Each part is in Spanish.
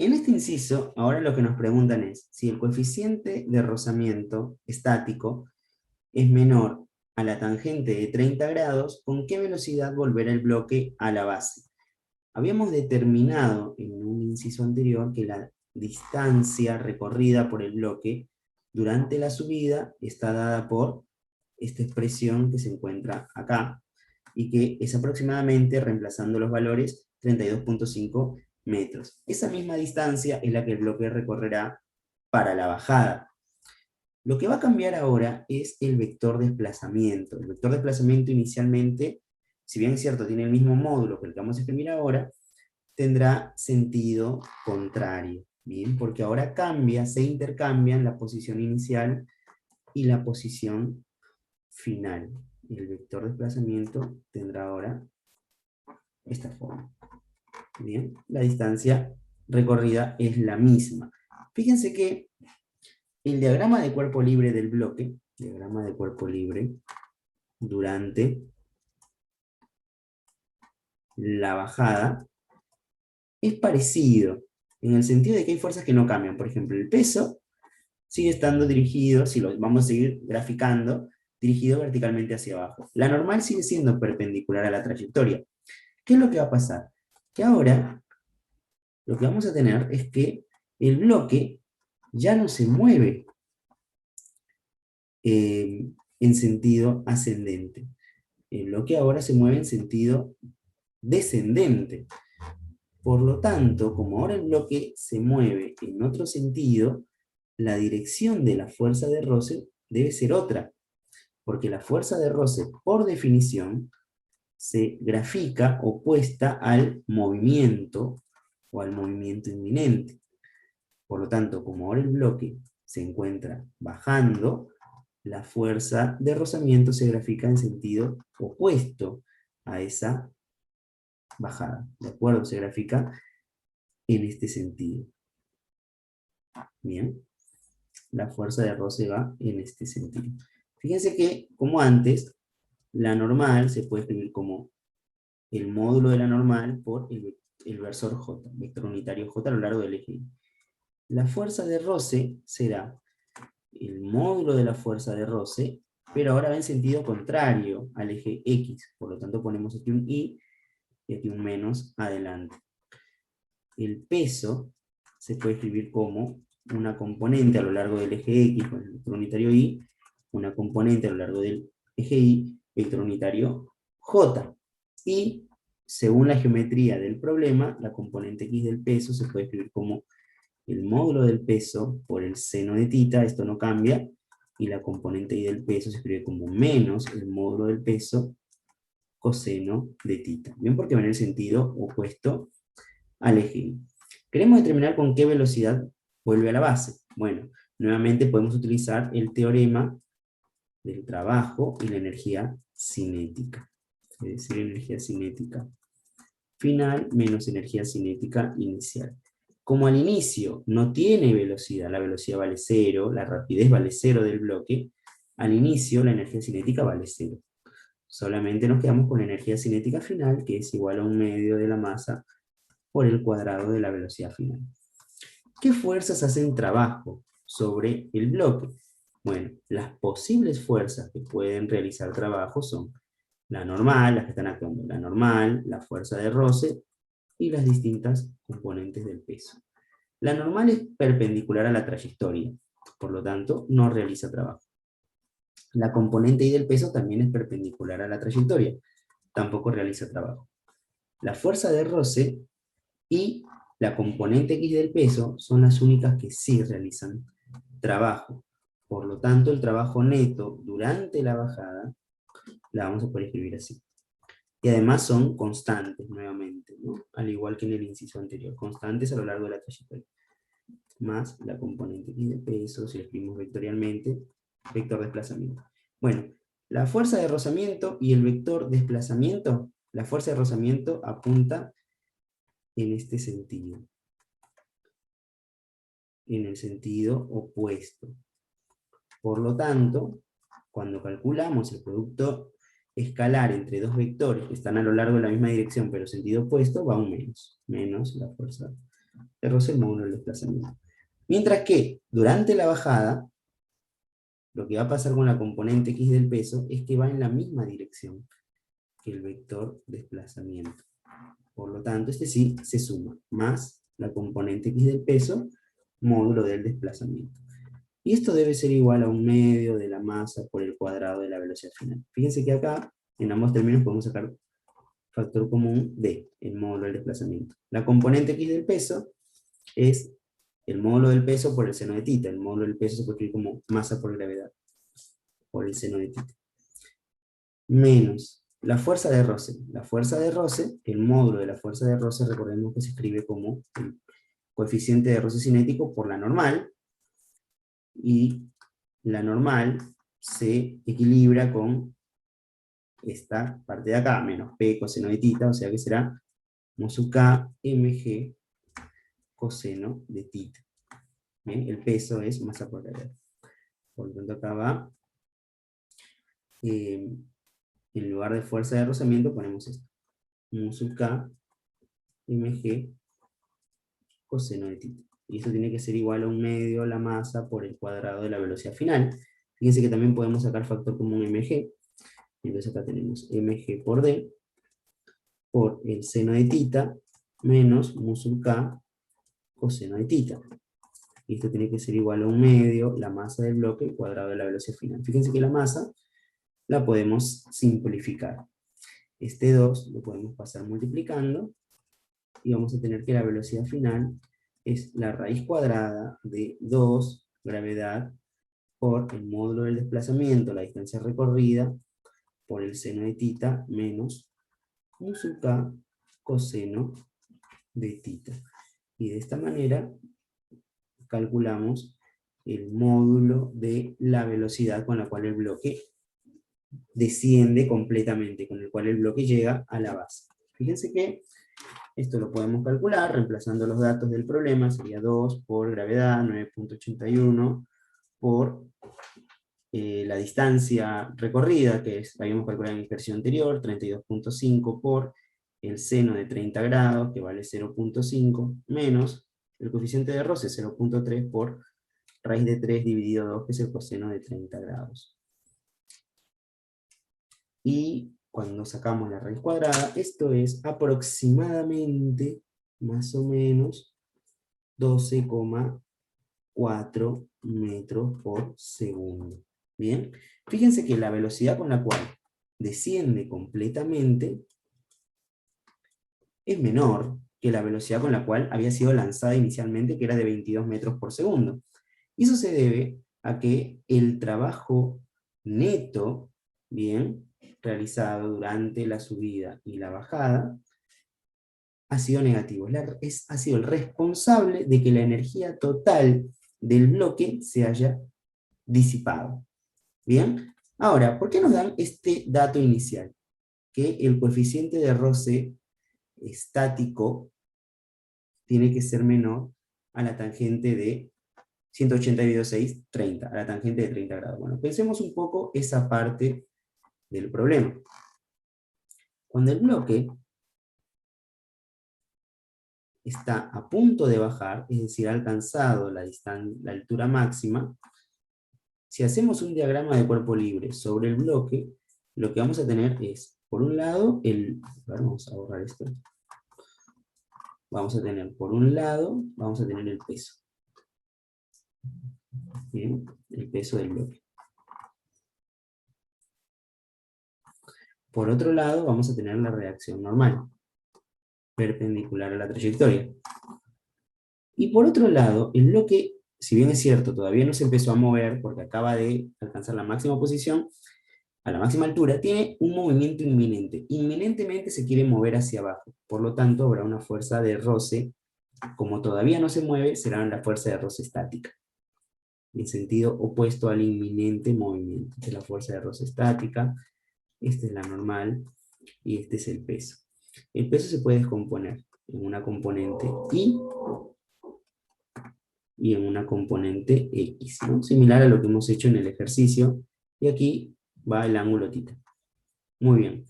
En este inciso, ahora lo que nos preguntan es si el coeficiente de rozamiento estático es menor a la tangente de 30 grados, ¿con qué velocidad volverá el bloque a la base? Habíamos determinado en un inciso anterior que la distancia recorrida por el bloque durante la subida está dada por esta expresión que se encuentra acá, y que es aproximadamente, reemplazando los valores, 32,5 metros. Esa misma distancia es la que el bloque recorrerá para la bajada. Lo que va a cambiar ahora es el vector desplazamiento. El vector desplazamiento inicialmente, si bien es cierto, tiene el mismo módulo que el que vamos a escribir ahora, tendrá sentido contrario, ¿bien? Porque ahora cambia, se intercambian la posición inicial y la posición final. El vector desplazamiento tendrá ahora esta forma. Bien, la distancia recorrida es la misma. Fíjense que el diagrama de cuerpo libre del bloque, diagrama de cuerpo libre, durante la bajada, es parecido, en el sentido de que hay fuerzas que no cambian. Por ejemplo, el peso sigue estando dirigido, si lo vamos a seguir graficando, dirigido verticalmente hacia abajo. La normal sigue siendo perpendicular a la trayectoria. ¿Qué es lo que va a pasar? Que ahora lo que vamos a tener es que el bloque ya no se mueve en sentido ascendente. El bloque ahora se mueve en sentido descendente. Por lo tanto, como ahora el bloque se mueve en otro sentido, la dirección de la fuerza de roce debe ser otra, porque la fuerza de roce, por definición, se grafica opuesta al movimiento o al movimiento inminente. Por lo tanto, como ahora el bloque se encuentra bajando, la fuerza de rozamiento se grafica en sentido opuesto a esa bajada. ¿De acuerdo? Se grafica en este sentido. Bien. La fuerza de roce va en este sentido. Fíjense que, como antes, la normal se puede escribir como el módulo de la normal por el versor J, vector unitario J a lo largo del eje Y. La fuerza de roce será el módulo de la fuerza de roce, pero ahora va en sentido contrario al eje X. Por lo tanto, ponemos aquí un Y y aquí un menos adelante. El peso se puede escribir como una componente a lo largo del eje X con el vector unitario Y, una componente a lo largo del eje Y, vector unitario J. Y, según la geometría del problema, la componente X del peso se puede escribir como el módulo del peso por el seno de tita, esto no cambia, y la componente Y del peso se escribe como menos el módulo del peso coseno de tita. Bien, porque va en el sentido opuesto al eje Y. Queremos determinar con qué velocidad vuelve a la base. Bueno, nuevamente podemos utilizar el teorema del trabajo y la energía cinética. Es decir, energía cinética final menos energía cinética inicial. Como al inicio no tiene velocidad, la velocidad vale 0, la rapidez vale 0 del bloque, al inicio la energía cinética vale 0. Solamente nos quedamos con la energía cinética final, que es igual a 1/2 de la masa por el cuadrado de la velocidad final. ¿Qué fuerzas hacen trabajo sobre el bloque? Bueno, las posibles fuerzas que pueden realizar trabajo son la normal, las que están actuando, la normal, la fuerza de roce y las distintas componentes del peso. La normal es perpendicular a la trayectoria, por lo tanto no realiza trabajo. La componente Y del peso también es perpendicular a la trayectoria, tampoco realiza trabajo. La fuerza de roce y la componente X del peso son las únicas que sí realizan trabajo. Por lo tanto, el trabajo neto durante la bajada la vamos a poder escribir así. Y además son constantes nuevamente, ¿no? Al igual que en el inciso anterior, constantes a lo largo de la trayectoria. Más la componente X de peso, si lo escribimos vectorialmente, vector desplazamiento. Bueno, la fuerza de rozamiento y el vector desplazamiento, la fuerza de rozamiento apunta en este sentido, en el sentido opuesto. Por lo tanto, cuando calculamos el producto escalar entre dos vectores que están a lo largo de la misma dirección pero sentido opuesto, va un menos la fuerza de roce, el módulo del desplazamiento. Mientras que durante la bajada, lo que va a pasar con la componente x del peso es que va en la misma dirección que el vector desplazamiento. Por lo tanto, este sí se suma, más la componente x del peso, módulo del desplazamiento. Y esto debe ser igual a 1/2 de la masa por el cuadrado de la velocidad final. Fíjense que acá, en ambos términos, podemos sacar factor común de el módulo del desplazamiento. La componente x del peso es el módulo del peso por el seno de θ. El módulo del peso se puede escribir como masa por gravedad, por el seno de θ. Menos la fuerza de roce. La fuerza de roce, el módulo de la fuerza de roce, recordemos que se escribe como el coeficiente de roce cinético por la normal, y la normal se equilibra con esta parte de acá, menos P coseno de θ, o sea que será mu sub K mg coseno de θ. ¿Bien? El peso es masa por gravedad. Por lo tanto acá va, en lugar de fuerza de rozamiento ponemos esto, mu sub K mg coseno de θ. Y esto tiene que ser igual a 1/2 la masa por el cuadrado de la velocidad final. Fíjense que también podemos sacar factor común mg. Entonces acá tenemos mg por d, por el seno de θ, menos mu sub K coseno de θ. Y esto tiene que ser igual a 1/2 la masa del bloque, el cuadrado de la velocidad final. Fíjense que la masa la podemos simplificar. Este 2 lo podemos pasar multiplicando, y vamos a tener que la velocidad final es la raíz cuadrada de 2 gravedad por el módulo del desplazamiento, la distancia recorrida, por el seno de θ menos mu sub K coseno de θ. Y de esta manera calculamos el módulo de la velocidad con la cual el bloque desciende completamente, con el cual el bloque llega a la base. Fíjense que esto lo podemos calcular reemplazando los datos del problema. Sería 2 por gravedad, 9.81, por la distancia recorrida, que habíamos calculado en la ejercicio anterior, 32.5 por el seno de 30 grados, que vale 0.5, menos el coeficiente de roce, 0.3 por raíz de 3 dividido 2, que es el coseno de 30 grados. Y cuando sacamos la raíz cuadrada, esto es aproximadamente, más o menos, 12,4 metros por segundo. Bien, fíjense que la velocidad con la cual desciende completamente es menor que la velocidad con la cual había sido lanzada inicialmente, que era de 22 metros por segundo. Y eso se debe a que el trabajo neto, bien, realizado durante la subida y la bajada, ha sido negativo. Ha sido el responsable de que la energía total del bloque se haya disipado. Bien, ahora, ¿por qué nos dan este dato inicial? Que el coeficiente de roce estático tiene que ser menor a la tangente de 180/6, 30, a la tangente de 30 grados. Bueno, pensemos un poco esa parte del problema. Cuando el bloque está a punto de bajar, es decir, ha alcanzado la altura máxima, si hacemos un diagrama de cuerpo libre sobre el bloque, lo que vamos a tener es, por un lado, vamos a borrar esto. Vamos a tener, por un lado, vamos a tener el peso. Bien, el peso del bloque. Por otro lado, vamos a tener la reacción normal, perpendicular a la trayectoria. Y por otro lado, el bloque, si bien es cierto, todavía no se empezó a mover porque acaba de alcanzar la máxima posición, a la máxima altura, tiene un movimiento inminente. Inminentemente se quiere mover hacia abajo. Por lo tanto, habrá una fuerza de roce. Como todavía no se mueve, será la fuerza de roce estática, en sentido opuesto al inminente movimiento. Esta es la fuerza de roce estática, esta es la normal, y este es el peso. El peso se puede descomponer en una componente y en una componente X, ¿no? Similar a lo que hemos hecho en el ejercicio, y aquí va el ángulo θ. Muy bien.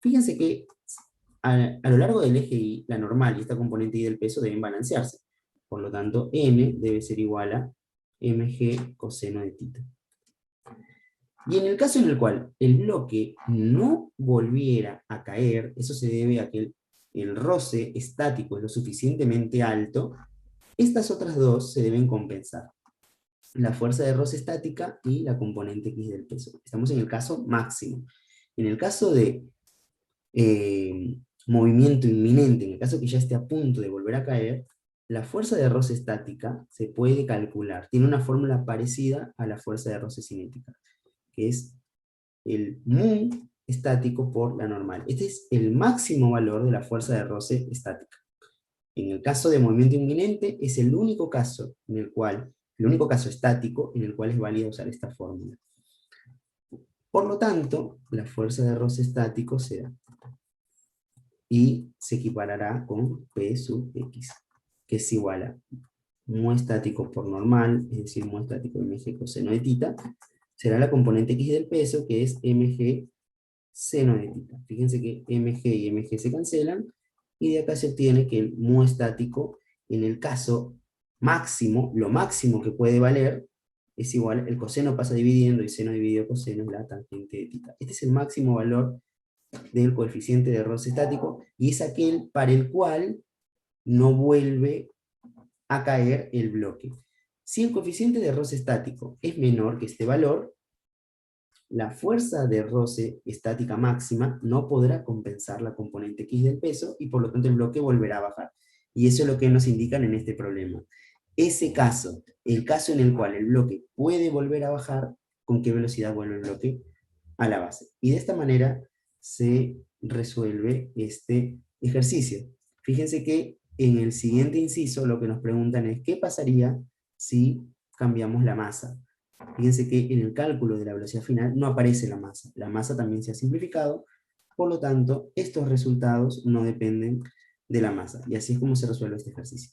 Fíjense que a lo largo del eje Y, la normal y esta componente Y del peso deben balancearse. Por lo tanto, n debe ser igual a mg coseno de tita. Y en el caso en el cual el bloque no volviera a caer, eso se debe a que el roce estático es lo suficientemente alto, estas otras dos se deben compensar. La fuerza de roce estática y la componente X del peso. Estamos en el caso máximo. En el caso de movimiento inminente, en el caso que ya esté a punto de volver a caer, la fuerza de roce estática se puede calcular. Tiene una fórmula parecida a la fuerza de roce cinética, que es el mu estático por la normal. Este es el máximo valor de la fuerza de roce estática. En el caso de movimiento inminente, es el único caso estático en el cual es válido usar esta fórmula. Por lo tanto, la fuerza de roce estático será, y se equiparará con P sub X, que es igual a mu estático por normal, es decir, mu estático mg coseno de tita, será la componente X del peso, que es mg seno de tita. Fíjense que mg y mg se cancelan, y de acá se obtiene que el mu estático, en el caso máximo, lo máximo que puede valer, es igual, el coseno pasa dividiendo, y seno dividido coseno es la tangente de tita. Este es el máximo valor del coeficiente de roce estático, y es aquel para el cual no vuelve a caer el bloque. Si el coeficiente de roce estático es menor que este valor, la fuerza de roce estática máxima no podrá compensar la componente X del peso, y por lo tanto el bloque volverá a bajar. Y eso es lo que nos indican en este problema. Ese caso, el caso en el cual el bloque puede volver a bajar, ¿con qué velocidad vuelve el bloque a la base? Y de esta manera se resuelve este ejercicio. Fíjense que en el siguiente inciso lo que nos preguntan es ¿qué pasaría si cambiamos la masa? Fíjense que en el cálculo de la velocidad final no aparece la masa también se ha simplificado, por lo tanto estos resultados no dependen de la masa, y así es como se resuelve este ejercicio.